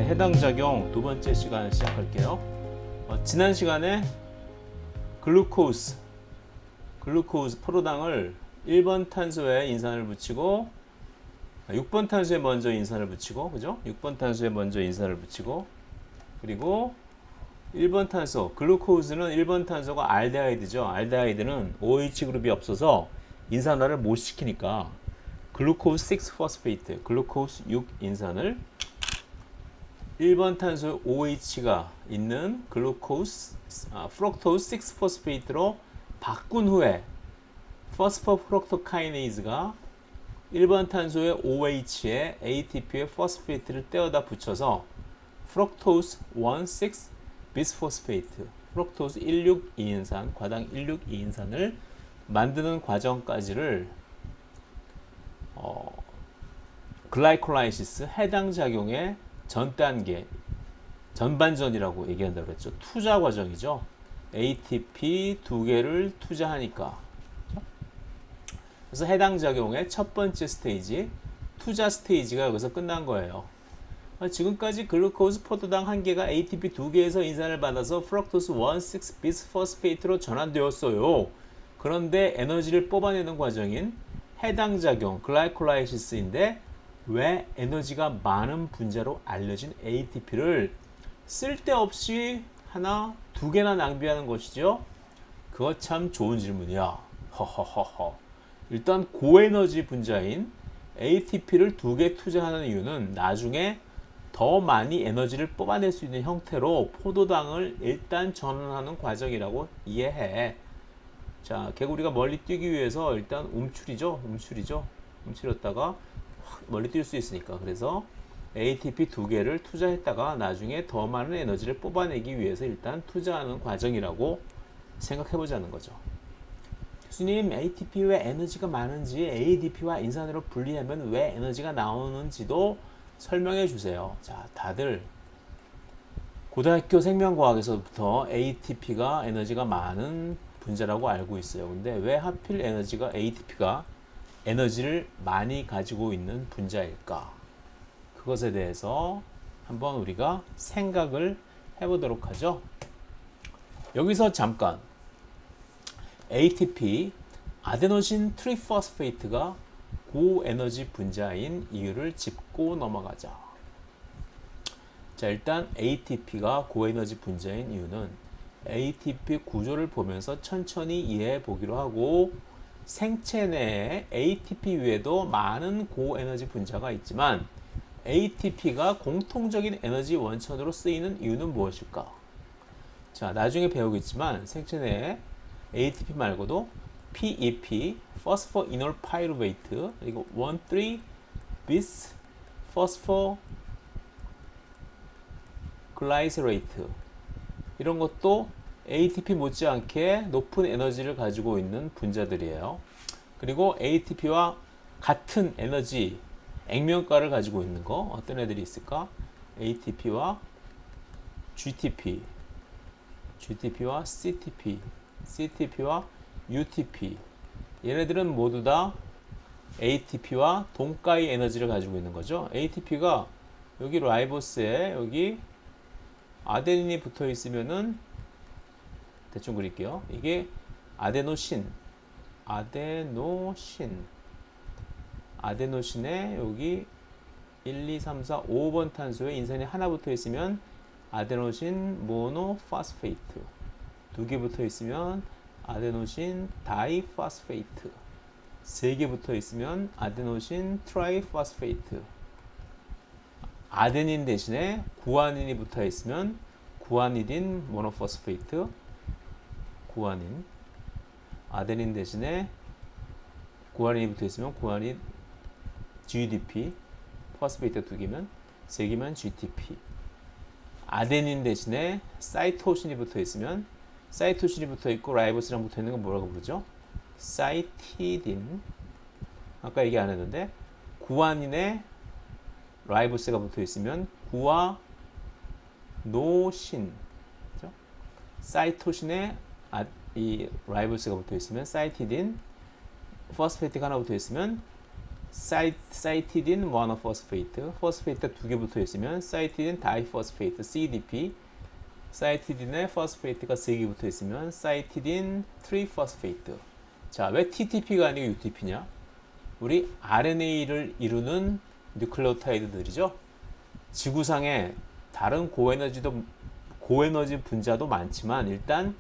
해당 작용 두 번째 시간 시작할게요. 지난 시간에 글루코스 포도당을 1번 탄소에 인산을 붙이고 6번 탄소에 먼저 인산을 붙이고, 그죠? 6번 탄소에 먼저 인산을 붙이고, 그리고 1번 탄소, 글루코즈는 1번 탄소가 알데하이드죠. 알데하이드는 OH 그룹이 없어서 인산화를 못 시키니까 글루코즈 6포스페이트, 글루코즈 6인산을 1번 탄소 OH가 있는 프럭토즈 6포스페이트로 바꾼 후에 포스포프럭토카이네이즈가 1번 탄소의 OH에 ATP의 포스페이트를 떼어다 붙여서 프럭토즈 16 비스포스페이트, 프럭토즈 16,2인산, 과당 16,2인산을 만드는 과정까지를 글라이콜라이시스 해당 작용의 전 단계, 전반전이라고 얘기한다고 그랬죠. 투자 과정이죠. ATP 두 개를 투자하니까. 그래서 해당 작용의 첫 번째 스테이지, 투자 스테이지가 여기서 끝난 거예요. 지금까지 글루코즈 포도당 한 개가 ATP 두 개에서 인산을 받아서 프럭토스 16 비스포스페이트로 전환되었어요. 그런데 에너지를 뽑아내는 과정인 해당 작용, 글라이콜라이시스인데 왜 에너지가 많은 분자로 알려진 ATP를 쓸데없이 하나, 두 개나 낭비하는 것이죠? 그거 참 좋은 질문이야. 허허허허. 일단 고에너지 분자인 ATP를 두 개 투자하는 이유는 나중에 더 많이 에너지를 뽑아낼 수 있는 형태로 포도당을 일단 전환하는 과정이라고 이해해. 자, 개구리가 멀리 뛰기 위해서 일단 움츠렸다가 확 멀리 뛸 수 있으니까. 그래서 ATP 두 개를 투자했다가 나중에 더 많은 에너지를 뽑아내기 위해서 일단 투자하는 과정이라고 생각해보자는 거죠. 교수님, ATP 왜 에너지가 많은지 ADP와 인산으로 분리하면 왜 에너지가 나오는지도 설명해 주세요. 자, 다들 고등학교 생명과학에서부터 ATP가 에너지가 많은 분자라고 알고 있어요. 근데 왜 하필 ATP가 에너지를 많이 가지고 있는 분자일까? 그것에 대해서 한번 우리가 생각을 해보도록 하죠. 여기서 잠깐 ATP, 아데노신 트리포스페이트가 고에너지 분자인 이유를 짚고 넘어가자. 자, 일단 ATP가 고에너지 분자인 이유는 ATP 구조를 보면서 천천히 이해해 보기로 하고, 생체 내에 ATP 외에도 많은 고에너지 분자가 있지만 ATP가 공통적인 에너지 원천으로 쓰이는 이유는 무엇일까? 자, 나중에 배우겠지만 생체 내에 ATP 말고도 PEP, 포스포이놀파이루베이트, 그리고 1,3-bis 포스포글라이세레이트 이런 것도 ATP 못지않게 높은 에너지를 가지고 있는 분자들이에요. 그리고 ATP와 같은 에너지 액면가를 가지고 있는 거 어떤 애들이 있을까? ATP와 GTP, GTP와 CTP, CTP와 UTP. 얘네들은 모두 다 ATP와 동가의 에너지를 가지고 있는 거죠. ATP가 여기 라이보스에 여기 아데닌이 붙어 있으면은 대충 그릴게요. 이게 아데노신에 여기 1, 2, 3, 4, 5번 탄소에 인산이 하나 붙어 있으면 아데노신 모노파스페이트, 두 개 붙어 있으면 아데노신 다이파스페이트, 세 개 붙어 있으면 아데노신 트라이파스페이트, 아데닌 대신에 구아닌이 붙어 있으면 구아니딘 모노포스페이트, 구아닌, 아데닌 대신에 구아닌이 붙어 있으면 구아닌 GDP, 포스페이트 두 개면 세 개면 GTP. 아데닌 대신에 사이토신이 붙어 있으면, 사이토신이 붙어 있고 라이보스랑 붙어 있는 건 뭐라고 부르죠? 사이티딘. 아까 얘기 안 했는데 구아닌에 라이보스가 붙어 있으면 구아노신. 그렇죠? 사이토신에 이 라이보스가 붙어 있으면 사이티딘, 포스페이트가 하나 붙어 있으면 사이티딘 모노포스페이트, 포스페이트가 두 개 붙어 있으면 사이티딘 다이포스페이트 CDP, 사이티딘에 포스페이트가 세 개 붙어 있으면 사이티딘 트리포스페이트. 자, 왜 TTP가 아니고 UTP냐? 우리 RNA를 이루는 뉴클레오타이드들이죠. 지구상에 다른 고에너지 분자도 많지만 일단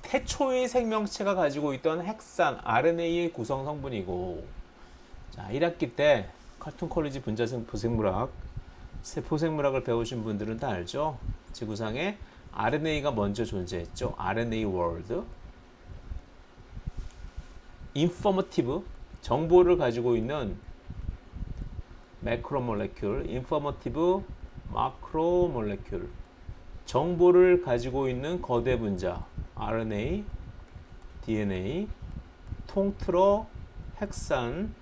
태초의 생명체가 가지고 있던 핵산 RNA의 구성 성분이고, 자, 1학기 때 칼툰 컬리지 분자생물학, 세포생물학을 배우신 분들은 다 알죠? 지구상에 RNA가 먼저 존재했죠. RNA 월드. 인포머티브, 정보를 가지고 있는 매크로몰레큘, 인포머티브 마크로몰레큘, 정보를 가지고 있는 거대 분자 RNA, DNA, 통틀어 핵산,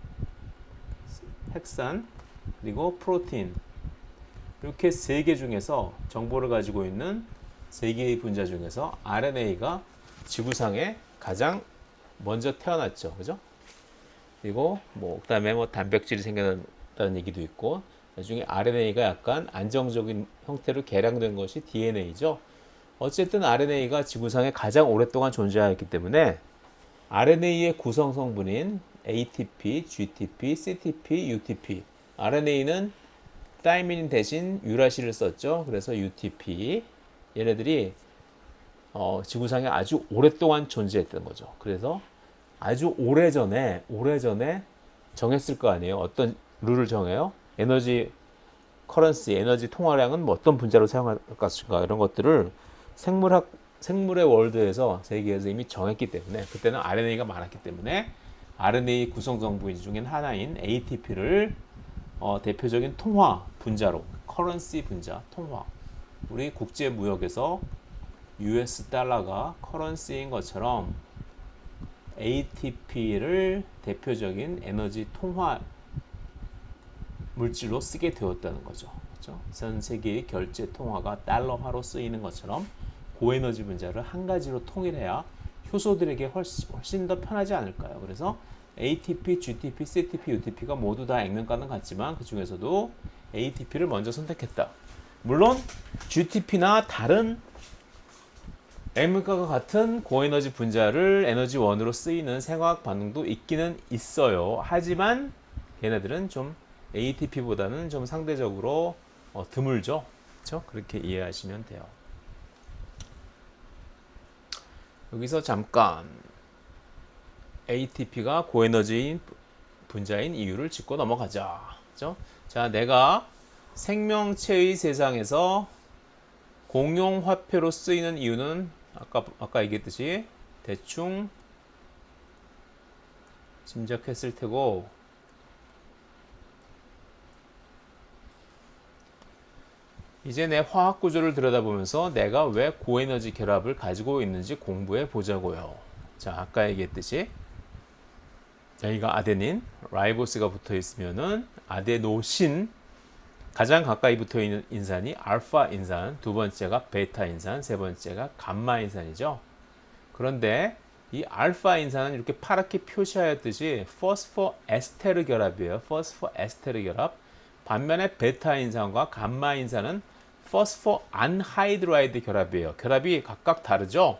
그리고 프로틴, 이렇게 세 개 중에서 정보를 가지고 있는 세 개의 분자 중에서 RNA가 지구상에 가장 먼저 태어났죠. 그죠? 그리고 그다음에 단백질이 생겨났다는 얘기도 있고, 나중에 RNA가 약간 안정적인 형태로 개량된 것이 DNA죠. 어쨌든 RNA가 지구상에 가장 오랫동안 존재하였기 때문에 RNA의 구성 성분인 ATP, GTP, CTP, UTP. RNA는 타이민 대신 유라시를 썼죠. 그래서 UTP. 얘네들이 지구상에 아주 오랫동안 존재했던 거죠. 그래서 아주 오래전에 정했을 거 아니에요. 어떤 룰을 정해요? 에너지 커런시, 에너지 통화량은 어떤 분자로 사용할 것인가, 이런 것들을 생물의 월드에서, 세계에서 이미 정했기 때문에, 그때는 RNA가 많았기 때문에 RNA 구성 성분 중인 하나인 ATP를 대표적인 통화 분자로, 커런시 분자, 통화. 우리 국제 무역에서 US 달러가 커런시인 것처럼 ATP를 대표적인 에너지 통화 물질로 쓰게 되었다는 거죠. 그렇죠? 전 세계의 결제 통화가 달러화로 쓰이는 것처럼 고에너지 분자를 한 가지로 통일해야 효소들에게 훨씬 더 편하지 않을까요? 그래서 ATP, GTP, CTP, UTP가 모두 다 액면가는 같지만 그 중에서도 ATP를 먼저 선택했다. 물론 GTP나 다른 액면가가 같은 고에너지 분자를 에너지1으로 쓰이는 생화학 반응도 있기는 있어요. 하지만 얘네들은 좀 ATP보다는 좀 상대적으로 드물죠. 그렇죠? 그렇게 이해하시면 돼요. 여기서 잠깐 ATP가 고에너지 분자인 이유를 짚고 넘어가자. 그렇죠? 자, 내가 생명체의 세상에서 공용 화폐로 쓰이는 이유는 아까 얘기했듯이 대충 짐작했을 테고, 이제 내 화학 구조를 들여다보면서 내가 왜 고에너지 결합을 가지고 있는지 공부해 보자고요. 자, 아까 얘기했듯이 여기가 아데닌, 라이보스가 붙어 있으면은 아데노신, 가장 가까이 붙어 있는 인산이 알파 인산, 두 번째가 베타 인산, 세 번째가 감마 인산이죠. 그런데 이 알파 인산은 이렇게 파랗게 표시하였듯이 포스포 에스테르 결합이에요. 포스포 에스테르 결합. 반면에 베타 인산과 감마 인산은 포스포 안하이드라이드 결합이에요. 결합이 각각 다르죠.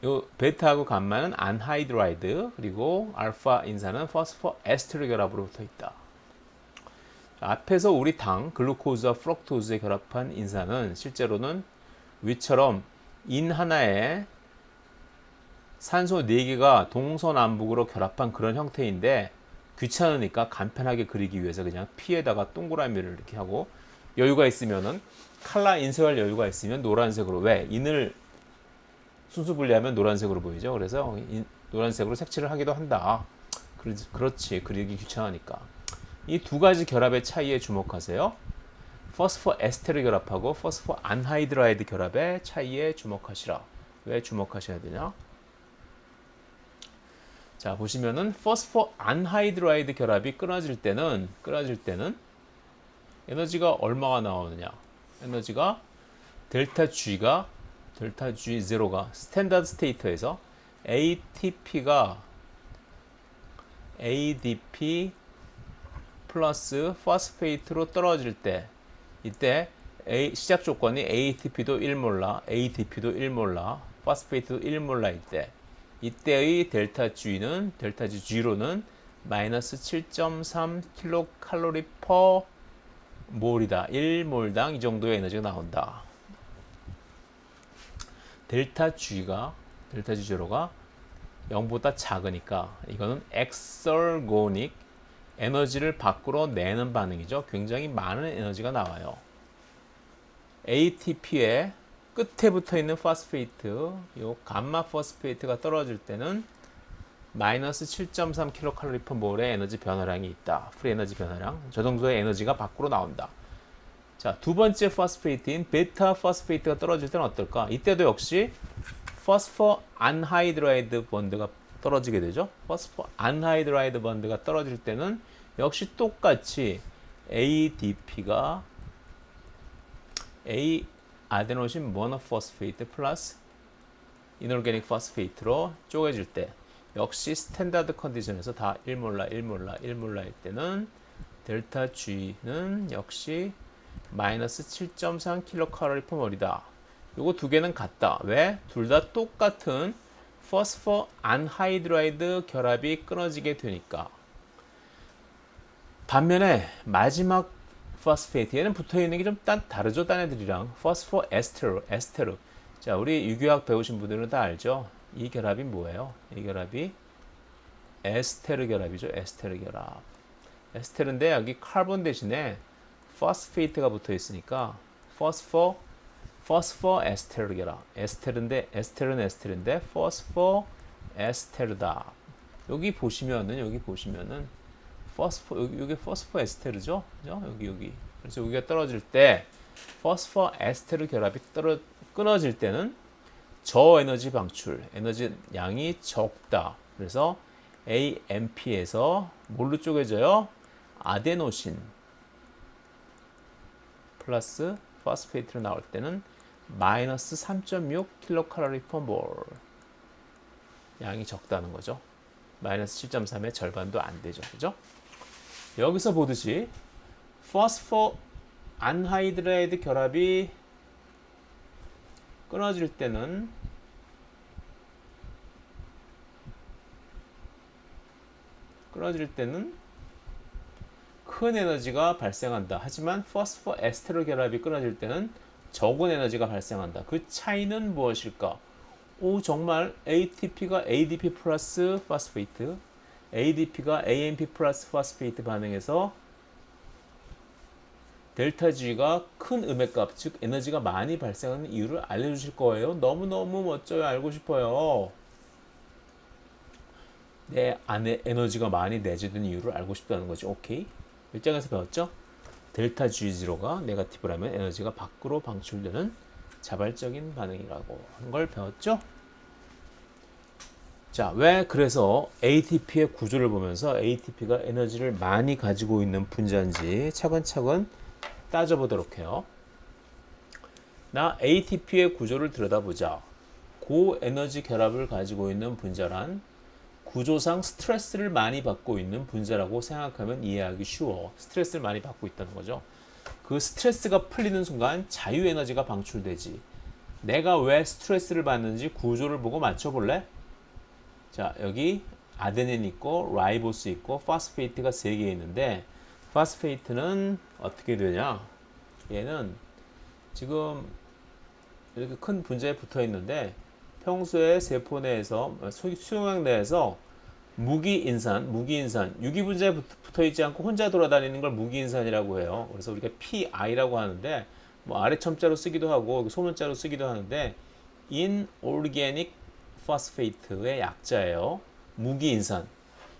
요 베타하고 감마는 안하이드라이드, 그리고 알파 인산은 포스포 에스테르 결합으로 붙어 있다. 앞에서 우리 당, 글루코즈와 프럭토즈에 결합한 인산은 실제로는 위처럼 인 하나에 산소 4개가 동서남북으로 결합한 그런 형태인데, 귀찮으니까 간편하게 그리기 위해서 그냥 P에다가 동그라미를 이렇게 하고, 여유가 있으면은 칼라 인쇄할 여유가 있으면 노란색으로, 왜? 인을 순수 분리하면 노란색으로 보이죠. 그래서 노란색으로 색칠을 하기도 한다. 그렇지, 그리기 귀찮으니까. 이 두 가지 결합의 차이에 주목하세요. 포스포 에스테르 결합하고 포스포 안하이드라이드 결합의 차이에 주목하시라. 왜 주목하셔야 되냐? 자, 보시면은 포스포 안하이드라이드 결합이 끊어질 때는 에너지가 얼마가 나오느냐? 에너지가 델타 G0가 스탠다드 스테이트에서 ATP가 ADP 플러스 포스페이트로 떨어질 때 이때 시작 조건이 ATP도 1몰라, ADP도 1몰라, 포스페이트도 1몰라일 때 이때의 델타 G는 델타 G로는 마이너스 7.3 킬로칼로리 퍼 몰이다. 1몰당 이 정도의 에너지가 나온다. 델타 G가 델타 G0가 0보다 작으니까 이거는 엑설고닉 에너지를 밖으로 내는 반응이죠. 굉장히 많은 에너지가 나와요. ATP의 끝에 붙어 있는 포스페이트, 요 감마 포스페이트가 떨어질 때는 마이너스 7.3 킬로칼로리 퍼 몰의 에너지 변화량이 있다. 프리 에너지 변화량. 저 정도의 에너지가 밖으로 나온다. 자, 두 번째 포스페이트인 베타 포스페이트가 떨어질 때는 어떨까? 이때도 역시 포스포 안하이드라이드 번드가 떨어지게 되죠. 포스포 안하이드라이드 번드가 떨어질 때는 역시 똑같이 ADP가 A 아데노신 모노포스페이트 플러스 이노르게닉 포스페이트로 쪼개질 때 역시 스탠다드 컨디션에서 다 1몰라, 1몰라, 1몰라일 때는 델타 G는 역시 마이너스 7.3 킬로칼로리 퍼 몰이다. 요거 두 개는 같다. 왜? 둘 다 똑같은 포스포 안하이드라이드 결합이 끊어지게 되니까. 반면에 마지막 포스페이트 얘는 붙어있는 게 좀 다르죠. 딴 애들이랑. 포스포 에스테르. 자, 우리 유교학 배우신 분들은 다 알죠. 이 결합이 뭐예요? 이 결합이 에스테르 결합이죠. 에스테르 결합. 에스테르인데 여기 카본 대신에 포스페이트가 붙어 있으니까 포스포 에스테르 결합. 에스테르인데 에스테르는 에스테르인데 포스포 에스테르다. 여기 보시면은 포스포 여기 포스포 에스테르죠. 그죠? 여기. 그래서 여기가 떨어질 때 포스포 에스테르 결합이 끊어질 때는 저에너지 방출, 에너지 양이 적다. 그래서 AMP에서 뭘로 쪼개져요? 아데노신 플러스 포스페이트로 나올 때는 마이너스 3.6 킬로칼로리 퍼 몰. 양이 적다는 거죠. 마이너스 7.3의 절반도 안 되죠. 그죠? 여기서 보듯이 포스포 안하이드라이드 결합이 끊어질 때는 큰 에너지가 발생한다. 하지만 포스포 에스테르 결합이 끊어질 때는 적은 에너지가 발생한다. 그 차이는 무엇일까? 오, 정말 ATP가 ADP 플러스 포스페이트, ADP가 AMP 플러스 포스페이트 반응해서 델타 G가 큰 음액값, 즉 에너지가 많이 발생하는 이유를 알려주실 거예요. 너무너무 멋져요. 알고 싶어요. 내 안에 에너지가 많이 내재된 이유를 알고 싶다는 거죠. 오케이. 1장에서 배웠죠? 델타 G0가 네거티브라면 에너지가 밖으로 방출되는 자발적인 반응이라고 하는 걸 배웠죠? 자, 왜 그래서 ATP의 구조를 보면서 ATP가 에너지를 많이 가지고 있는 분자인지 차근차근 따져보도록 해요. 나 ATP의 구조를 들여다보자. 고에너지 결합을 가지고 있는 분자란 구조상 스트레스를 많이 받고 있는 분자라고 생각하면 이해하기 쉬워. 스트레스를 많이 받고 있다는 거죠. 그 스트레스가 풀리는 순간 자유에너지가 방출되지. 내가 왜 스트레스를 받는지 구조를 보고 맞춰볼래? 자, 여기 아데닌 있고 라이보스 있고 포스페이트가 3개 있는데 포스페이트는 어떻게 되냐? 얘는 지금 이렇게 큰 분자에 붙어 있는데 평소에 세포 내에서 수용액 내에서 무기인산, 유기분자에 붙어 있지 않고 혼자 돌아다니는 걸 무기인산이라고 해요. 그래서 우리가 PI라고 하는데 뭐 아래 첨자로 쓰기도 하고 소문자로 쓰기도 하는데 Inorganic Phosphate의 약자예요. 무기인산.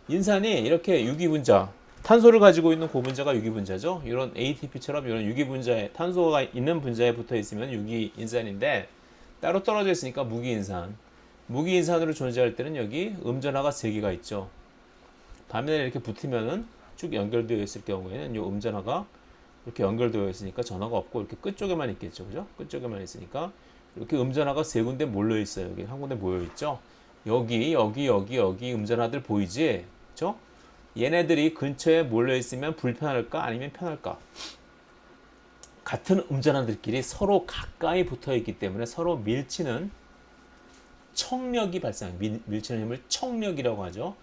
인산이 이렇게 유기분자, 탄소를 가지고 있는 고분자가 유기분자죠. 이런 ATP처럼 이런 유기분자에 탄소가 있는 분자에 붙어 있으면 유기인산인데 따로 떨어져 있으니까 무기인산. 무기인산으로 존재할 때는 여기 음전하가 3개가 있죠. 반면에 이렇게 붙으면은 쭉 연결되어 있을 경우에는 이 음전하가 이렇게 연결되어 있으니까 전하가 없고 이렇게 끝쪽에만 있겠죠. 그죠? 끝쪽에만 있으니까 이렇게 음전하가 3군데 몰려 있어요. 여기 한 군데 모여 있죠. 여기 음전하들 보이지? 그죠? 얘네들이 근처에 몰려 있으면 불편할까 아니면 편할까? 같은 음전하들끼리 서로 가까이 붙어 있기 때문에 서로 밀치는 청력이 밀치는 힘을 청력이라고 하죠.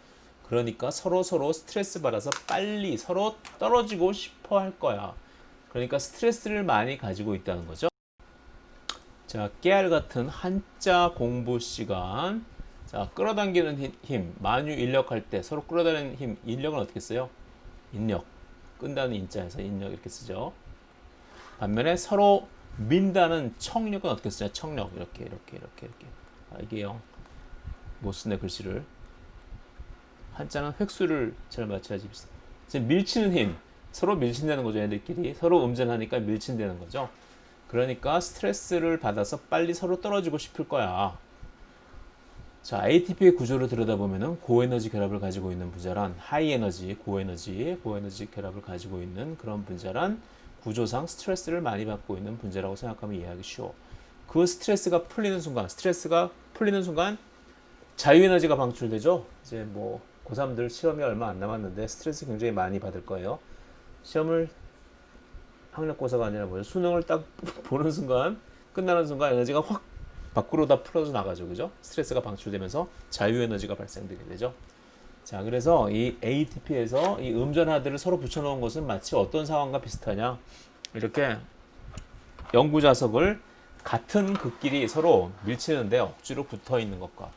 그러니까 서로 스트레스 받아서 빨리 서로 떨어지고 싶어 할 거야. 그러니까 스트레스를 많이 가지고 있다는 거죠. 자, 깨알 같은 한자 공부 시간. 자, 끌어당기는 힘, 만유 인력할 때 서로 끌어당기는 힘, 인력은 어떻게 써요? 인력. 끈다는 인자에서 인력 이렇게 쓰죠. 반면에 서로 민다는 청력은 어떻게 쓰냐? 청력. 이렇게. 아, 이게 못 쓰네, 글씨를. 한자는 획수를 잘 맞춰야지. 지금 밀치는 힘. 서로 밀친다는 거죠, 애들끼리. 서로 음전하니까 밀친다는 거죠. 그러니까 스트레스를 받아서 빨리 서로 떨어지고 싶을 거야. 자, ATP의 구조를 들여다보면은 고에너지 결합을 가지고 있는 분자란 하이에너지, 고에너지 결합을 가지고 있는 그런 분자란 구조상 스트레스를 많이 받고 있는 분자라고 생각하면 이해하기 쉬워. 그 스트레스가 풀리는 순간 자유에너지가 방출되죠. 이제 뭐 고3들 시험이 얼마 안 남았는데 스트레스 굉장히 많이 받을 거예요. 시험을 학력고사가 아니라 수능을 딱 보는 순간, 끝나는 순간 에너지가 확 밖으로 다 풀어져 나가죠. 그죠? 스트레스가 방출되면서 자유에너지가 발생되게 되죠. 자, 그래서 이 ATP에서 이 음전하들을 서로 붙여놓은 것은 마치 어떤 상황과 비슷하냐? 이렇게 영구자석을 같은 극끼리 서로 밀치는데 억지로 붙어 있는 것과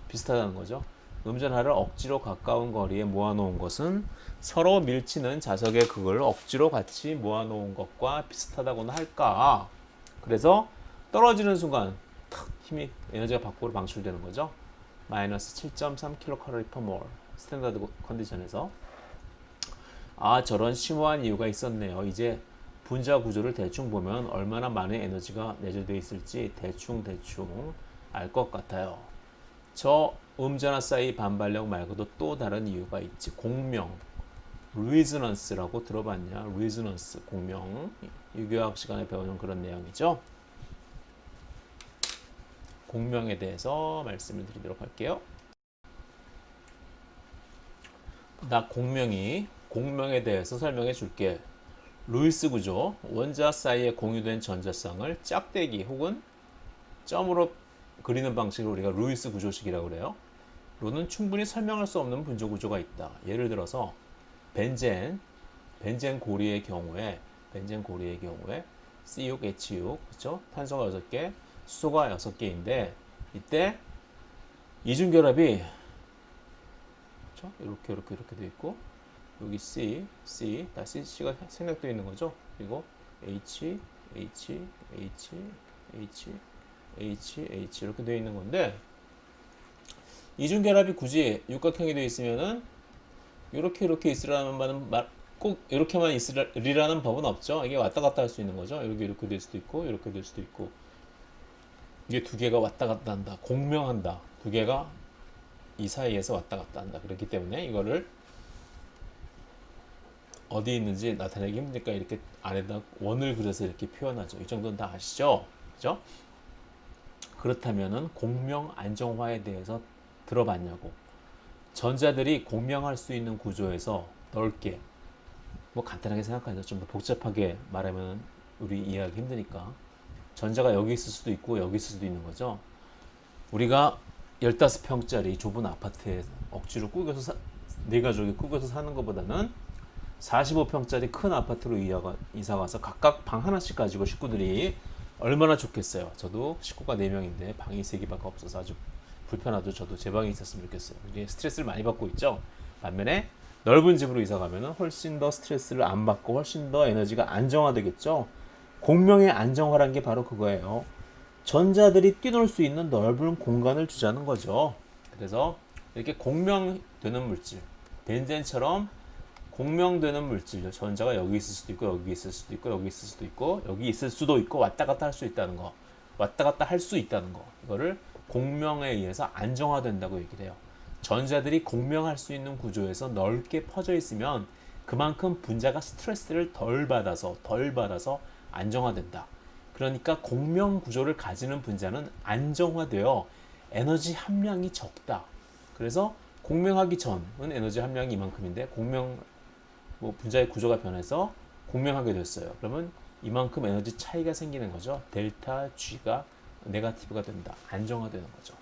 비슷하다는 거죠. 음전하를 억지로 가까운 거리에 모아놓은 것은 서로 밀치는 자석의 극을 억지로 같이 모아놓은 것과 비슷하다고나 할까. 그래서 떨어지는 순간 탁 힘이 에너지가 밖으로 방출되는 거죠. 마이너스 7.3kcal/mol 스탠다드 컨디션에서. 아, 저런 심오한 이유가 있었네요. 이제 분자 구조를 대충 보면 얼마나 많은 에너지가 내재되어 있을지 대충 알 것 같아요. 저 음전하 사이 반발력 말고도 또 다른 이유가 있지. 공명, 리즈넌스라고 들어봤냐? 리즈넌스, 공명. 유교학 시간에 배우는 그런 내용이죠. 공명에 대해서 말씀을 드리도록 할게요. 나 공명에 대해서 설명해 줄게. 루이스 구조, 원자 사이에 공유된 전자쌍을 짝대기 혹은 점으로 그리는 방식을 우리가 루이스 구조식이라고 그래요. 로는 충분히 설명할 수 없는 분조 구조가 있다. 예를 들어서 벤젠 고리의 경우에 C6H6, 그렇죠? 탄소가 6개, 수소가 6개인데 이때 이중결합이 그렇죠? 이렇게 돼 있고 여기 C 다시 C가 생략되어 있는 거죠. 그리고 H 이렇게 되어 있는 건데 이중결합이 굳이 육각형이 되어 있으면은 이렇게 있으라는 말 꼭 이렇게만 있으리라는 법은 없죠. 이게 왔다 갔다 할 수 있는 거죠. 이렇게 될 수도 있고 이렇게 될 수도 있고 이게 두 개가 왔다 갔다 한다. 공명한다. 두 개가 이 사이에서 왔다 갔다 한다. 그렇기 때문에 이거를 어디 있는지 나타내기 힘드니까 이렇게 안에다 원을 그려서 이렇게 표현하죠. 이 정도는 다 아시죠? 그죠? 그렇다면은 공명 안정화에 대해서 들어봤냐고. 전자들이 공명할 수 있는 구조에서 넓게 뭐 간단하게 생각하죠. 좀 더 복잡하게 말하면 우리 이해하기 힘드니까 전자가 여기 있을 수도 있고 여기 있을 수도 있는 거죠. 우리가 15평짜리 좁은 아파트에 억지로 네 가족이 꾸겨서 사는 것보다는 45평짜리 큰 아파트로 이사 가서 각각 방 하나씩 가지고 식구들이 얼마나 좋겠어요. 저도 식구가 4명인데 방이 3개밖에 없어서 아주 불편하죠. 저도 제 방에 있었으면 좋겠어요. 이게 스트레스를 많이 받고 있죠. 반면에 넓은 집으로 이사 가면 훨씬 더 스트레스를 안 받고 훨씬 더 에너지가 안정화되겠죠. 공명의 안정화란 게 바로 그거예요. 전자들이 뛰놀 수 있는 넓은 공간을 주자는 거죠. 그래서 이렇게 공명되는 물질, 벤젠처럼 공명되는 물질, 전자가 여기 있을 수도 있고 여기 있을 수도 있고 여기 있을 수도 있고 여기 있을 수도 있고 왔다 갔다 할 수 있다는 거, 이거를 공명에 의해서 안정화된다고 얘기를 해요. 전자들이 공명할 수 있는 구조에서 넓게 퍼져 있으면 그만큼 분자가 스트레스를 덜 받아서 안정화된다. 그러니까 공명 구조를 가지는 분자는 안정화되어 에너지 함량이 적다. 그래서 공명하기 전은 에너지 함량이 이만큼인데 공명 뭐 분자의 구조가 변해서 공명하게 됐어요. 그러면 이만큼 에너지 차이가 생기는 거죠. 델타 G가 네거티브가 된다. 안정화되는 거죠.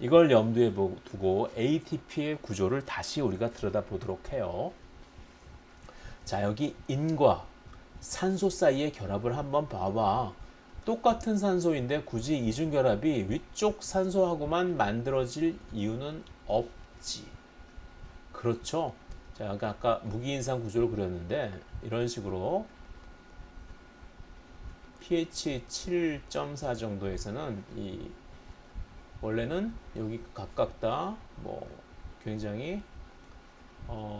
이걸 염두에 두고 ATP의 구조를 다시 우리가 들여다보도록 해요. 자, 여기 인과 산소 사이의 결합을 한번 봐봐. 똑같은 산소인데 굳이 이중결합이 위쪽 산소하고만 만들어질 이유는 없지. 그렇죠? 자, 아까 무기인산 구조를 그렸는데 이런 식으로 pH 7.4 정도에서는 원래는 여기 각각 다 뭐 굉장히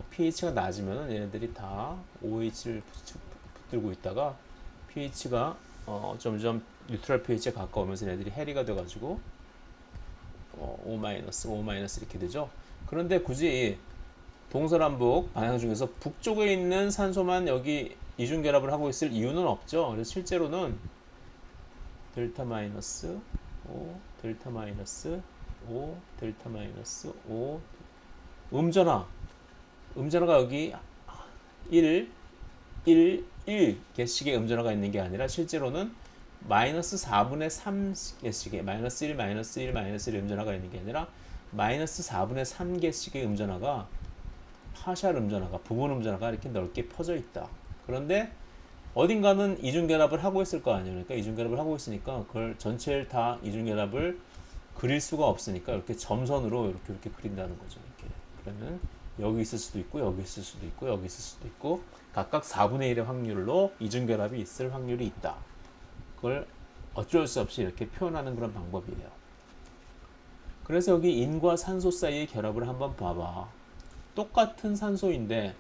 pH가 낮으면 얘네들이 다 OH를 붙들고 있다가 pH가 점점 뉴트럴 pH에 가까우면서 얘네들이 해리가 돼가지고 O-, O- 이렇게 되죠. 그런데 굳이 동서남북 방향 중에서 북쪽에 있는 산소만 여기 이중결합을 하고 있을 이유는 없죠. 그래서 실제로는 델타 마이너스 O, 델타 마이너스 O, 델타 마이너스 O 음전화가 여기 1 개씩의 음전화가 있는 게 아니라 실제로는 마이너스 4분의 3개씩의 마이너스 1, 마이너스 1, 마이너스 1 음전화가 있는 게 아니라 마이너스 4분의 3개씩의 음전화가 파샬 음전화가 부분 음전화가 이렇게 넓게 퍼져 있다. 그런데 어딘가는 이중결합을 하고 있을 거 아니에요. 그러니까 이중결합을 하고 있으니까 그걸 전체를 다 이중결합을 그릴 수가 없으니까 이렇게 점선으로 이렇게 그린다는 거죠. 이렇게. 그러면 여기 있을 수도 있고 여기 있을 수도 있고 여기 있을 수도 있고 각각 4분의 1의 확률로 이중결합이 있을 확률이 있다. 그걸 어쩔 수 없이 이렇게 표현하는 그런 방법이에요. 그래서 여기 인과 산소 사이의 결합을 한번 봐봐. 똑같은 산소인데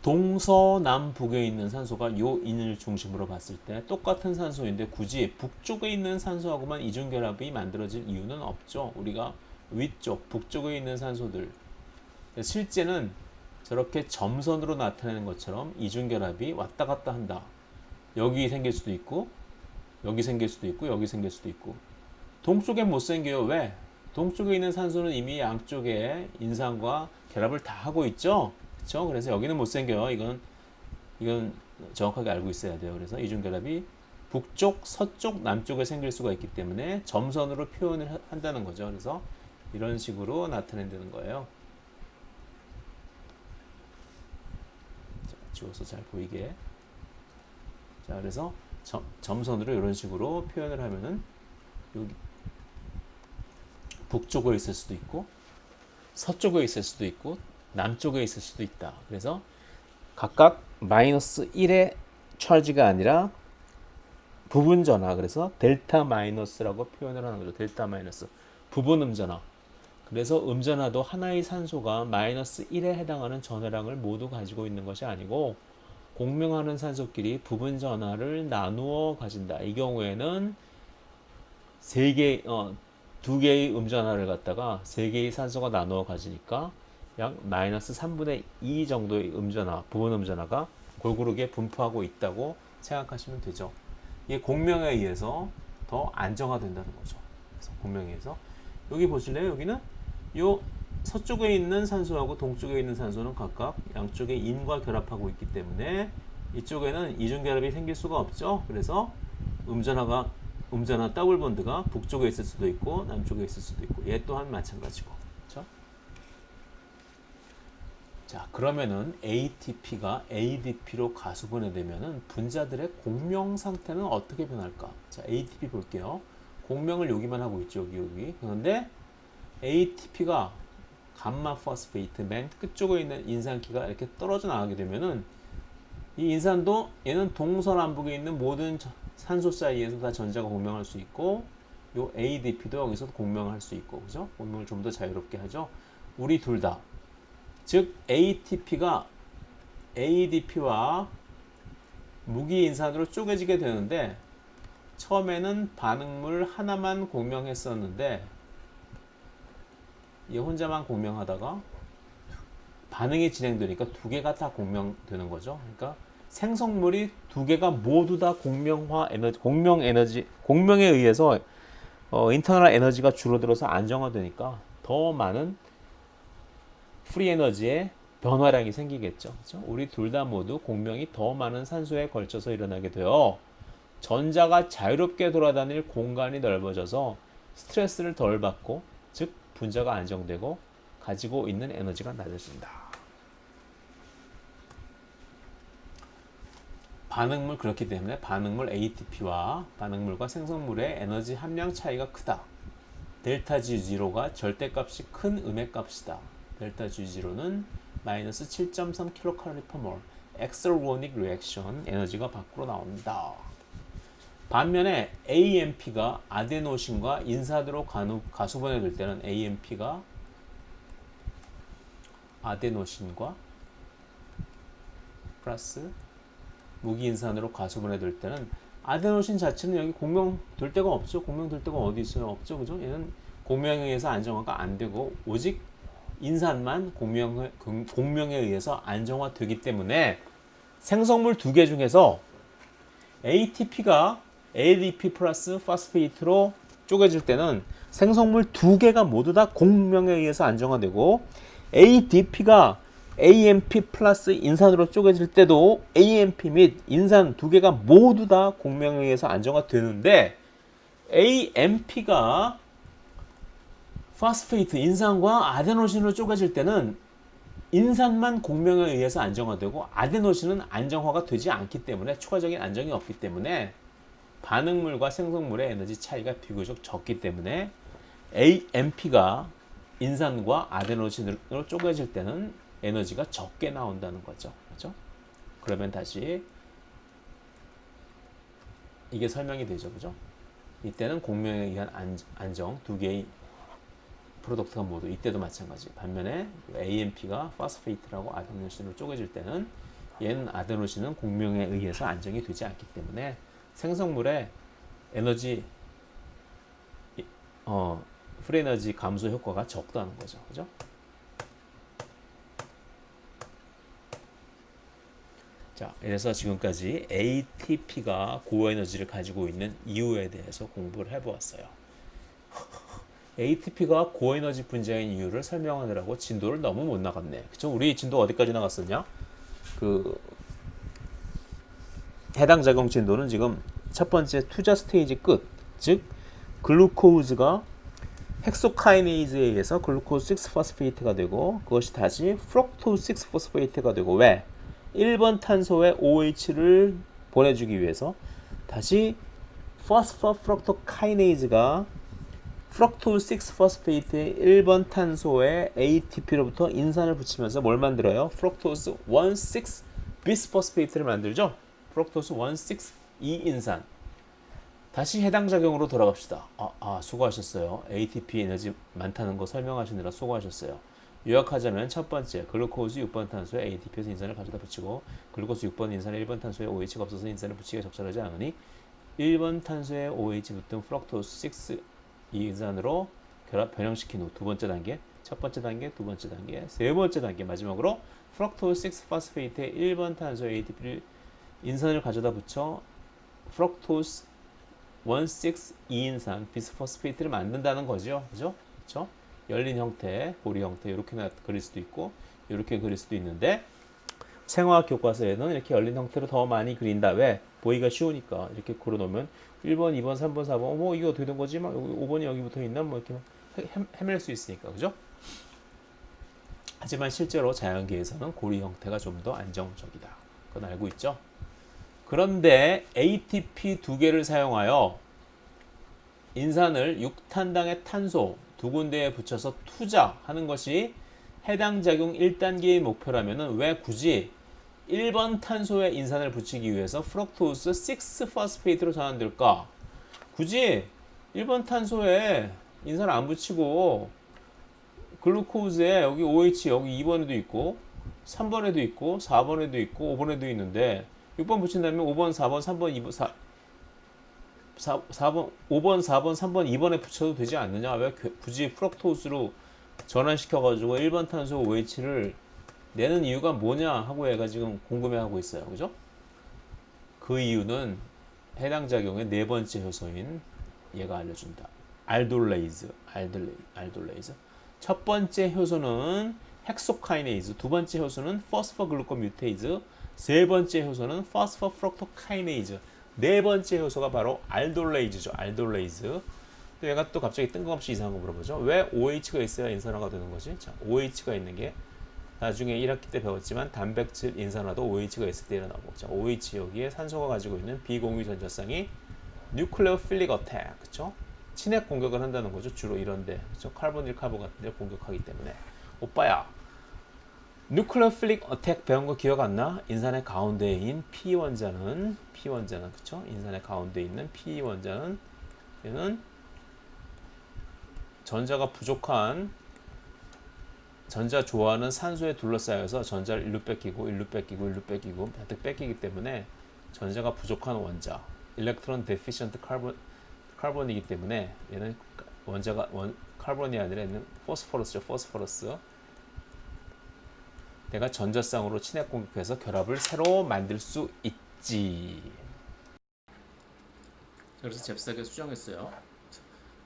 동서남북에 있는 산소가 요 인을 중심으로 봤을 때 똑같은 산소인데 굳이 북쪽에 있는 산소하고만 이중결합이 만들어질 이유는 없죠. 우리가 위쪽, 북쪽에 있는 산소들 실제는 저렇게 점선으로 나타내는 것처럼 이중결합이 왔다 갔다 한다. 여기 생길 수도 있고 여기 생길 수도 있고 여기 생길 수도 있고 동쪽엔 못 생겨요. 왜? 동쪽에 있는 산소는 이미 양쪽에 인산과 결합을 다 하고 있죠. 그렇죠? 그래서 여기는 못 생겨요. 이건 정확하게 알고 있어야 돼요. 그래서 이중결합이 북쪽, 서쪽, 남쪽에 생길 수가 있기 때문에 점선으로 표현을 한다는 거죠. 그래서 이런 식으로 나타낸다는 거예요. 자, 지워서 잘 보이게. 자, 그래서 점선으로 이런 식으로 표현을 하면은 여기 북쪽에 있을 수도 있고 서쪽에 있을 수도 있고 남쪽에 있을 수도 있다. 그래서 각각 마이너스 1의 찰지가 아니라 부분 전화. 그래서 델타 마이너스라고 표현을 하는 거죠. 델타 마이너스. 부분 음전화. 그래서 음전화도 하나의 산소가 마이너스 1에 해당하는 전화량을 모두 가지고 있는 것이 아니고 공명하는 산소끼리 부분 전화를 나누어 가진다. 이 경우에는 두 개의 음전화를 갖다가 세 개의 산소가 나누어 가지니까 약 마이너스 3분의 2 정도의 음전화, 부분 음전화가 골고루게 분포하고 있다고 생각하시면 되죠. 이게 공명에 의해서 더 안정화된다는 거죠. 그래서 공명에 의해서 여기 보실래요? 여기는 요 서쪽에 있는 산소하고 동쪽에 있는 산소는 각각 양쪽의 인과 결합하고 있기 때문에 이쪽에는 이중결합이 생길 수가 없죠. 그래서 음전화 더블 본드가 북쪽에 있을 수도 있고 남쪽에 있을 수도 있고 얘 또한 마찬가지고. 그렇죠? 자, 그러면은 ATP가 ADP로 가수분해되면은 분자들의 공명 상태는 어떻게 변할까? 자, ATP 볼게요. 공명을 여기만 하고 있죠. 여기. 그런데 ATP가 감마 포스페이트 맨 끝쪽에 있는 인산기가 이렇게 떨어져 나가게 되면은 이 인산도 얘는 동서남북에 있는 모든 산소 사이에서 다 전자가 공명할 수 있고 요 ADP도 여기서 공명할 수 있고 그죠? 공명을 좀 더 자유롭게 하죠. 우리 둘 다. 즉 ATP가 ADP와 무기인산으로 쪼개지게 되는데 처음에는 반응물 하나만 공명했었는데 얘 혼자만 공명하다가 반응이 진행되니까 두 개가 다 공명되는 거죠. 그러니까 생성물이 두 개가 모두 다 공명에 의해서 인터널 에너지가 줄어들어서 안정화되니까 더 많은 프리 에너지의 변화량이 생기겠죠. 그렇죠? 우리 둘 다 모두 공명이 더 많은 산소에 걸쳐서 일어나게 되어 전자가 자유롭게 돌아다닐 공간이 넓어져서 스트레스를 덜 받고, 즉 분자가 안정되고 가지고 있는 에너지가 낮아진다. 반응물, 그렇기 때문에 반응물 ATP와 반응물과 생성물의 에너지 함량 차이가 크다. 델타 G0가 절대값이 큰 음의 값이다. 델타 G0는 마이너스 7.3kcal/mol. 엑셀로닉 리액션, 에너지가 밖으로 나온다. 반면에 AMP가 아데노신과 인산으로 가수분해될 때는, AMP가 아데노신과 플러스 무기인산으로 가수분해될 때는, 아데노신 자체는 여기 공명될 데가 없죠. 공명될 데가 어디 있어요? 없죠. 그죠? 얘는 공명에 의해서 안정화가 안 되고 오직 인산만 공명에 의해서 안정화되기 때문에 생성물 두 개 중에서 ATP가 ADP 플러스 파스페이트로 쪼개질 때는 생성물 두 개가 모두 다 공명에 의해서 안정화되고, ADP가 AMP 플러스 인산으로 쪼개질 때도 AMP 및 인산 두 개가 모두 다 공명에 의해서 안정화되는데, AMP가 파스페이트 인산과 아데노신으로 쪼개질 때는 인산만 공명에 의해서 안정화되고 아데노신은 안정화가 되지 않기 때문에, 추가적인 안정이 없기 때문에 반응물과 생성물의 에너지 차이가 비교적 적기 때문에 AMP가 인산과 아데노신으로 쪼개질 때는 에너지가 적게 나온다는 거죠. 그렇죠? 그러면 다시 이게 설명이 되죠. 그죠? 이때는 공명에 의한 안정, 두 개의 프로덕트가 모두 이때도 마찬가지. 반면에 AMP가 파스페이트라고 아데노신으로 쪼개질 때는 얘는 아데노신은 공명에 의해서 안정이 되지 않기 때문에 생성물의 에너지 프리에너지 감소 효과가 적다는 거죠. 그죠? 자, 그래서 지금까지 ATP가 고에너지를 가지고 있는 이유에 대해서 공부를 해보았어요. ATP가 고에너지 분자인 이유를 설명하느라고 진도를 너무 못 나갔네. 그쵸? 우리 진도 어디까지 나갔었냐? 그 해당 작용 진도는 지금 첫 번째 투자 스테이지 끝, 즉 글루코즈가 헥소카이네이즈에 의해서 글루코즈 6포스페이트가 되고, 그것이 다시 프럭토스 6포스페이트가 되고, 왜? 1번 탄소의 OH를 보내주기 위해서 다시 포스포프럭토카이네이즈가 프럭토스 6포스페이트의 1번 탄소의 ATP로부터 인산을 붙이면서 뭘 만들어요? 프럭토스 1,6 비스포스페이트를 만들죠. 프럭토스 1,6 2인산. 다시 해당 작용으로 돌아갑시다. 수고하셨어요. ATP 에너지 많다는 거 설명하시느라 수고하셨어요. 요약하자면 첫 번째, 글루코즈 6번 탄소에 ATP에서 인산을 가져다 붙이고, 글루코즈 6번 인산에 1번 탄소에 OH가 없어서 인산을 붙이기가 적절하지 않으니 1번 탄소에 OH 붙은 프럭토스 6 이인산으로 변형시킨 후 두 번째 단계, 첫 번째 단계, 두 번째 단계, 세 번째 단계, 마지막으로 프럭토스 6포스페이트의 1번 탄소에 ATP를 인산을 가져다 붙여 프럭토스 1,6 2인산 비스포스페이트를 만든다는 거죠. 그죠? 그렇죠? 열린 형태, 고리 형태, 이렇게 그릴 수도 있고 이렇게 그릴 수도 있는데, 생화학 교과서에는 이렇게 열린 형태로 더 많이 그린다. 왜? 보기가 쉬우니까. 이렇게 그려놓으면 1번, 2번, 3번, 4번 이거 어떻게 된 거지? 막 5번이 여기 붙어 있나? 뭐 이렇게 헤맬 수 있으니까. 그죠? 하지만 실제로 자연계에서는 고리 형태가 좀 더 안정적이다. 그건 알고 있죠? 그런데 ATP 두 개를 사용하여 인산을 6탄당의 탄소 두 군데에 붙여서 투자하는 것이 해당 작용 1단계의 목표라면 왜 굳이 1번 탄소에 인산을 붙이기 위해서 프럭토스 6포스페이트로 전환될까? 굳이 1번 탄소에 인산을 안 붙이고 글루코즈에 여기 OH 여기 2번에도 있고 3번에도 있고 4번에도 있고 5번에도 있는데 6번 붙인다면 5번, 4번, 3번, 2번, 4번, 5번, 4번, 3번, 2번에 붙여도 되지 않느냐? 왜 굳이 프럭토스로 전환시켜가지고 1번 탄소 OH를 내는 이유가 뭐냐 하고 얘가 지금 궁금해하고 있어요. 그죠? 그 이유는 해당 작용의 네 번째 효소인 얘가 알려준다. 알돌레이즈. 첫 번째 효소는 헥소카이네이즈, 두 번째 효소는 포스포글루코뮤테이즈, 세 번째 효소는 포스포프럭토카이네이즈, 네 번째 효소가 바로 알돌레이즈죠. 알돌레이즈. 또 얘가 또 갑자기 뜬금없이 이상한 거 물어보죠. 왜 OH가 있어야 인산화가 되는 거지? 자, OH가 있는 게 나중에 1학기 때 배웠지만 단백질 인산화도 OH가 있을 때 일어나고, 자, OH 여기에 산소가 가지고 있는 비공유 전자쌍이 뉴클레오필릭 어택, 그쵸? 친핵 공격을 한다는 거죠. 주로 이런데, 그쵸? 카르보닐 카본 같은 데 공격하기 때문에. 오빠야, 뉴클레오필릭 어택 배운 거 기억 안 나? 인산의 가운데인 P 원자는 그쵸? 인산의 가운데 있는 P 원자는 얘는 전자가 부족한, 전자 좋아하는 산소에 둘러싸여서 전자를 일로 뺏기고 가득 뺏기기 때문에 전자가 부족한 원자, 일렉트론 데피션트 카본이기 때문에 얘는 원자가 카본이 아니라 얘는 포스포러스죠. 포스포러스. 내가 전자쌍으로 친핵 공격해서 결합을 새로 만들 수 있지. 그래서 잽싸게 수정했어요.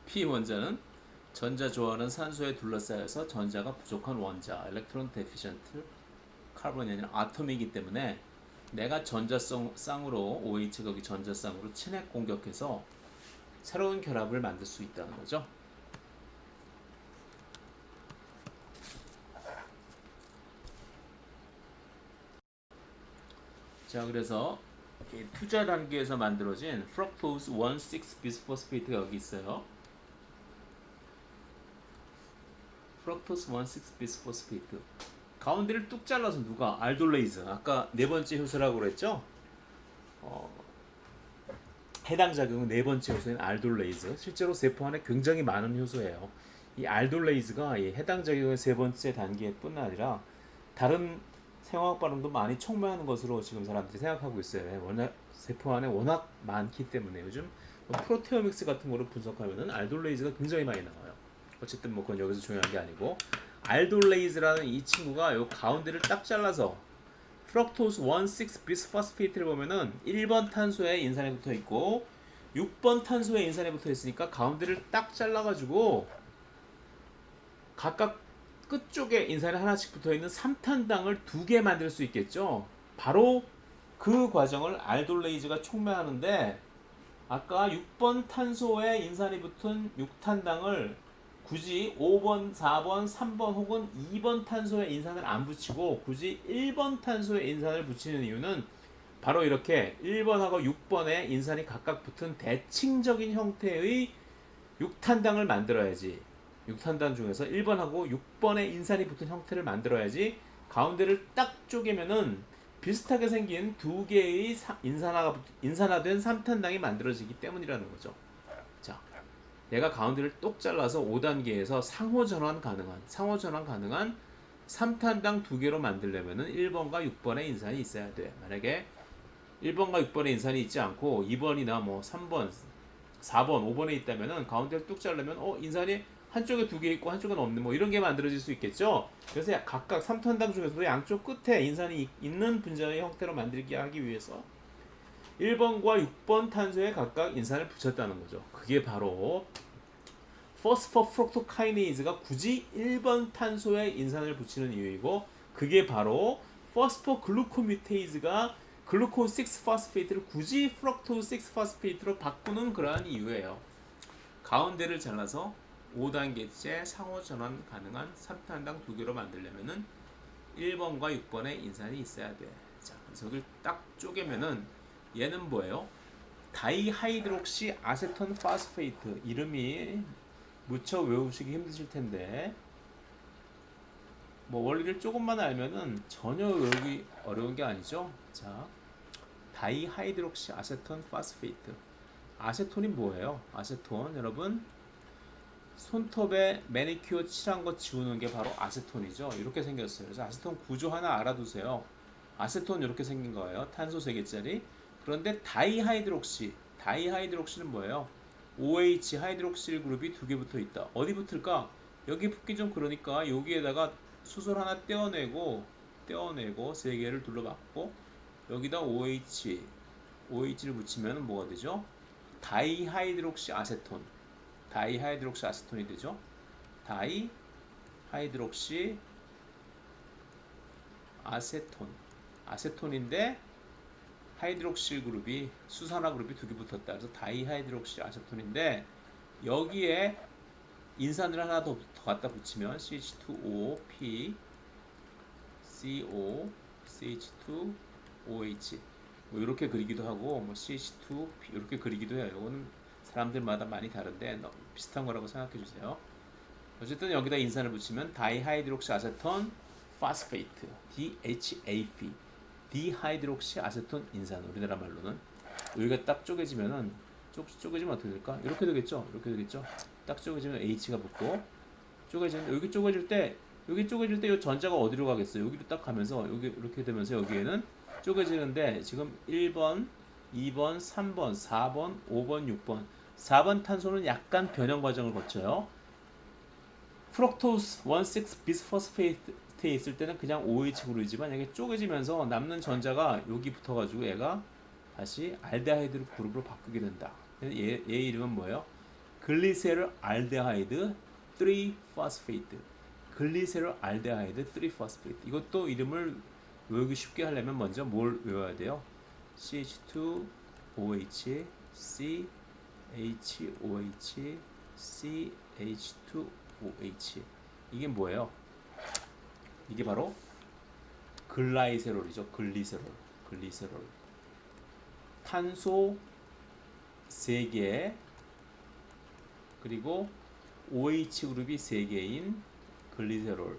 P 원자는 전자 좋아하는 산소에 둘러싸여서 전자가 부족한 원자, 일렉트론 데피션트 카본이 아니라 아톰이기 때문에 내가 전자쌍으로 OH 거기 전자쌍으로 친핵 공격해서 새로운 결합을 만들 수 있다는 거죠. 자, 그래서 이 투자 단계에서 만들어진 프럭토스 1,6 비스포스페이트가 여기 있어요. 프럭토스 1,6 비스포스페이트. 가운데를 뚝 잘라서 누가? 알돌레이즈. 아까 네 번째 효소라고 그랬죠? 해당 작용은 네 번째 효소인 알돌레이즈. 실제로 세포 안에 굉장히 많은 효소예요. 이 알돌레이즈가 이 해당 작용의 세 번째 단계뿐 아니라 다른 생화학 반응도 많이 촉매하는 것으로 지금 사람들이 생각하고 있어요. 워낙 세포 안에 워낙 많기 때문에 요즘 프로테오믹스 같은 거를 분석하면은 알돌레이즈가 굉장히 많이 나와요. 어쨌든 뭐 그건 여기서 중요한 게 아니고, 알돌레이즈라는 이 친구가 요 가운데를 딱 잘라서 프럭토스 1,6 비스포스페이트를 보면은 1번 탄소에 인산이 붙어 있고 6번 탄소에 인산이 붙어 있으니까 가운데를 딱 잘라가지고 각각 끝쪽에 인산이 하나씩 붙어 있는 3탄당을 2개 만들 수 있겠죠. 바로 그 과정을 알돌레이즈가 촉매하는데, 아까 6번 탄소에 인산이 붙은 6탄당을 굳이 5번, 4번, 3번 혹은 2번 탄소에 인산을 안 붙이고 굳이 1번 탄소에 인산을 붙이는 이유는 바로 이렇게 1번하고 6번에 인산이 각각 붙은 대칭적인 형태의 6탄당을 만들어야지, 6탄당 중에서 1번하고 6번에 인산이 붙은 형태를 만들어야지 가운데를 딱 쪼개면은 비슷하게 생긴 두 개의 인산화된 3탄당이 만들어지기 때문이라는 거죠. 자, 내가 가운데를 똑 잘라서 5단계에서 상호 전환 가능한 3탄당 2개로 만들려면은 1번과 6번의 인산이 있어야 돼. 만약에 1번과 6번의 인산이 있지 않고 2번이나 뭐 3번, 4번, 5번에 있다면은 가운데를 뚝 자르면 인산이 한쪽에 2개 있고 한쪽은 없는 뭐 이런 게 만들어질 수 있겠죠. 그래서 각각 3탄당 중에서도 양쪽 끝에 인산이 있는 분자의 형태로 만들게 하기 위해서 1번과 6번 탄소에 각각 인산을 붙였다는 거죠. 그게 바로 포스포프록토카이네이즈가 굳이 1번 탄소에 인산을 붙이는 이유이고, 그게 바로 포스포글루코뮤테이즈가 글루코스 6포스페이트를 굳이 프럭토스 6포스페이트로 바꾸는 그러한 이유예요. 가운데를 잘라서 5단계째 상호 전환 가능한 3탄당 2개로 만들려면은 1번과 6번에 인산이 있어야 돼. 자, 그래서 이걸 딱 쪼개면은 얘는 뭐예요? 다이하이드록시 아세톤 파스페이트. 이름이 무척 외우시기 힘드실 텐데 뭐 원리를 조금만 알면은 전혀 외우기 어려운 게 아니죠. 자, 다이하이드록시 아세톤 파스페이트. 아세톤이 뭐예요? 아세톤, 여러분 손톱에 매니큐어 칠한 거 지우는 게 바로 아세톤이죠. 이렇게 생겼어요. 그래서 아세톤 구조 하나 알아두세요. 아세톤 이렇게 생긴 거예요. 탄소 3개짜리. 그런데 다이하이드록시는 뭐예요? OH 하이드록실 그룹이 2개 붙어 있다. 어디 붙을까? 여기 붙기 좀 그러니까 여기에다가 수소 하나 떼어내고 3개를 둘러박고 여기다 OH를 붙이면 뭐가 되죠? 다이하이드록시 아세톤이 되죠. 다이하이드록시 아세톤인데 하이드록실 그룹이 수산화 그룹이 두 개 붙었다. 그래서 다이하이드록실 아세톤인데 여기에 인산을 하나 더 갖다 붙이면 CH2O, P, CO, CH2OH 뭐 이렇게 그리기도 하고 뭐 CH2, P 이렇게 그리기도 해요. 이거는 사람들마다 많이 다른데 비슷한 거라고 생각해 주세요. 어쨌든 여기다 인산을 붙이면 다이하이드록시 아세톤 파스페이트 DHAP 디하이드록시 아세톤 인산 우리나라 말로는 여기가 딱 쪼개지면은 쪼개지면 어떻게 될까? 이렇게 되겠죠? 이렇게 되겠죠? 딱 쪼개지면 H가 붙고 쪼개지면 여기 쪼개질 때 이 전자가 어디로 가겠어요? 여기로 딱 가면서 여기 이렇게 되면서 여기에는 쪼개지는데 지금 1번, 2번, 3번, 4번, 5번, 6번 4번 탄소는 약간 변형 과정을 거쳐요. 프럭토스 1,6 비스포스페이트에 있을 때는 그냥 OH 그룹이지만 이게 쪼개지면서 남는 전자가 여기 붙어가지고 얘가 다시 알데하이드 그룹으로 바꾸게 된다. 얘 이름은 뭐예요? 글리세롤 알데하이드 3포스페이트. 글리세롤 알데하이드 3포스페이트. 이것도 이름을 외우기 쉽게 하려면 먼저 뭘 외워야 돼요? CH2OH, CHOH, CH2OH. 이게 뭐예요? 이게 바로 글라이세롤이죠. 글리세롤. 탄소 3개 그리고 OH 그룹이 3개인 글리세롤.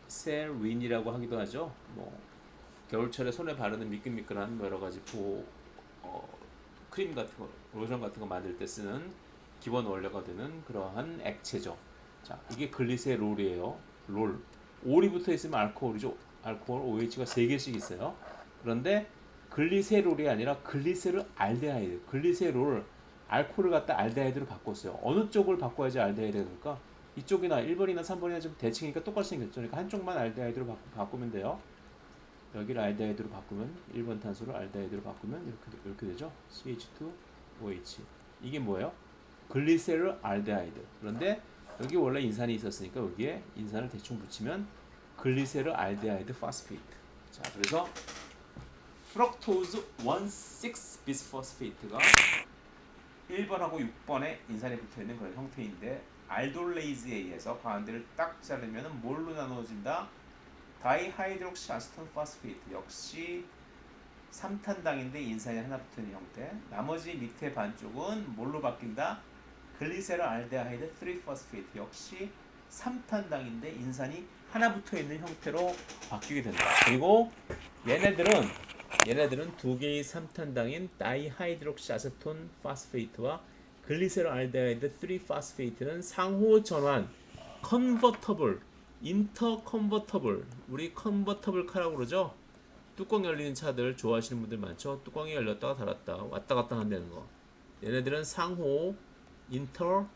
글리세린이라고 하기도 하죠. 뭐 겨울철에 손에 바르는 미끈미끈한 여러 가지 크림 같은 거, 로션 같은 거 만들 때 쓰는 기본 원료가 되는 그러한 액체죠. 자, 이게 글리세롤이에요. 롤. 올이 붙어 있으면 알코올이죠. 알코올 OH가 3개씩 있어요. 그런데 글리세롤이 아니라 글리세롤 알데하이드. 글리세롤 알코올을 갖다 알데하이드로 바꿨어요. 어느 쪽을 바꿔야지 알데하이드가 될까? 이쪽이나 1번이나 3번이나 좀 대칭이니까 똑같이 생겼죠. 그러니까 한쪽만 알데하이드로 바꾸면 돼요. 여기를 알데하이드로 바꾸면 1번 탄소를 알데하이드로 바꾸면 이렇게 되죠. CH2OH. 이게 뭐예요? 글리세롤 알데하이드. 그런데 여기 원래 인산이 있었으니까 여기에 인산을 대충 붙이면 글리세롤 알데하이드 파스페이트. 자, 그래서 프럭토즈 1,6 비스포스페이트가 1번하고 6번에 인산이 붙어있는 그런 형태인데 알돌레이즈에 의해서 가운데를 딱 자르면 뭘로 나누어진다? 다이하이드록시 아세톤 파스페이트. 역시 3탄당인데 인산이 하나 붙어있는 형태. 나머지 밑에 반쪽은 뭘로 바뀐다? 글리세롤 알데하이드 3포스페이트. 역시 3탄당인데 인산이 하나 붙어있는 형태로 바뀌게 된다. 그리고 얘네들은 두 개의 3탄당인 다이하이드록시 아세톤 파스페이트와 글리세롤 알데하이드 3포스페이트는 상호 전환 컨버터블 인터 컨버터블, 우리 컨버터블 카라고 그러죠? 뚜껑 열리는 차들 좋아하시는 분들 많죠? 뚜껑이 열렸다가 닫았다 왔다 갔다 한다는 거. 얘네들은 상호 인터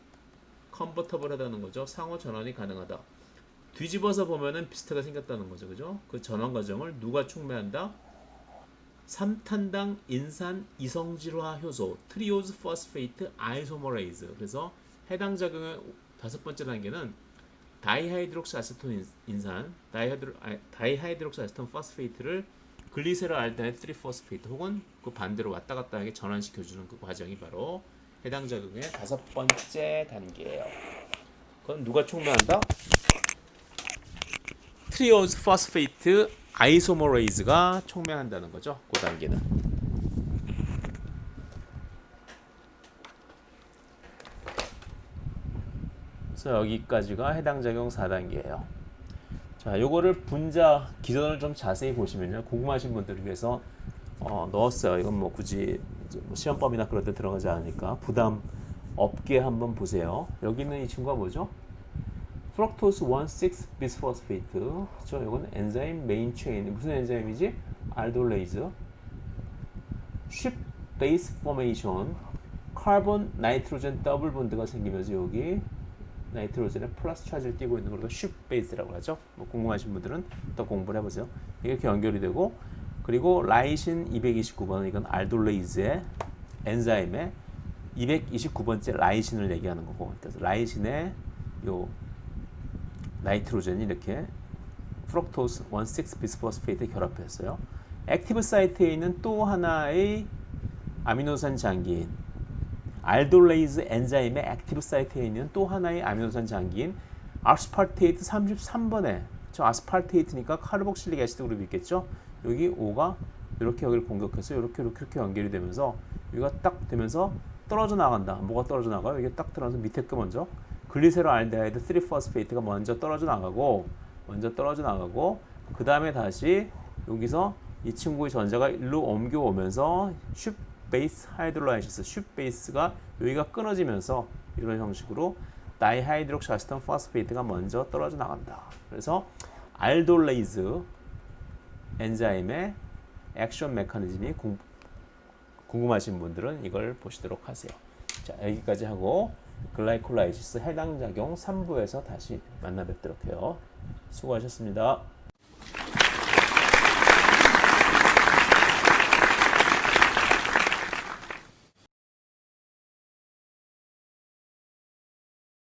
컨버터블 하다는 거죠. 상호 전환이 가능하다. 뒤집어서 보면은 비슷하게 생겼다는 거죠. 그죠? 그 전환 과정을 누가 촉매한다? 3탄당 인산 이성질화 효소 트리오즈 포스페이트 아이소머레이즈. 그래서 해당 작용의 5번째 단계는 다이하이드록시 아세톤 인산 다이하이드록시 아세톤 포스페이트를 글리세롤 알데하이드 3포스페이트 혹은 그 반대로 왔다 갔다 하게 전환시켜주는 그 과정이 바로 해당 작용의 5번째 단계예요. 그건 누가 촉매한다? 트리오즈 포스페이트 아이소머레이즈가 촉매한다는 거죠. 그 단계는. 그래서 여기까지가 해당 작용 4단계예요. 자, 요거를 분자 기전을 좀 자세히 보시면요. 궁금하신 분들을 위해서 넣었어요. 이건 뭐 굳이 시험범위나 그런 데 들어가지 않으니까 부담 없게 한번 보세요. 여기 있는 이 친구가 뭐죠? 프럭토스 1,6 비스포스페이트. 그렇죠? 이건 엔자임 메인 체인. 무슨 엔자임이지? 알돌레이즈. 쉽 베이스 포메이션. 카본 나이트로젠 더블 본드가 생기면서 여기 나이트로젠에 플러스 차지를 띄고 있는 걸 쉽 베이스라고 하죠. 뭐 궁금하신 분들은 더 공부를 해보세요. 이렇게 연결이 되고, 그리고 라이신 229번, 이건 알돌레이즈의 엔자임의 229번째 라이신을 얘기하는 거고, 그래서 라이신의 요 나이트로젠이 이렇게 프럭토스 1,6-비스포스페이트에 결합했어요. 액티브 사이트에 있는 또 하나의 아미노산 장기인 알돌레이즈 엔자임의 액티브 사이트에 있는 또 하나의 아미노산 장기인 아스파르테이트 33번에 저 아스파르테이트니까 카르복실릭 애시드 그룹이 있겠죠. 여기 O가 이렇게 여기를 공격해서 이렇게 연결이 되면서 여기가 딱 되면서 떨어져 나간다. 뭐가 떨어져 나가요? 이게 딱 들어가서 밑에 거 먼저 글리세롤알데하이드 3-포스페이트가 먼저 떨어져 나가고 그 다음에 다시 여기서 이 친구의 전자가 일로 옮겨오면서 슈 베이스 하이드롤라이시스 슈 베이스가 여기가 끊어지면서 이런 형식으로 다이하이드록시아세톤 포스페이트가 먼저 떨어져 나간다. 그래서 알돌레이즈 엔자임의 액션 메커니즘이 궁금하신 분들은 이걸 보시도록 하세요. 자, 여기까지 하고 글라이콜라이시스 해당 작용 3부에서 다시 만나 뵙도록 해요. 수고하셨습니다.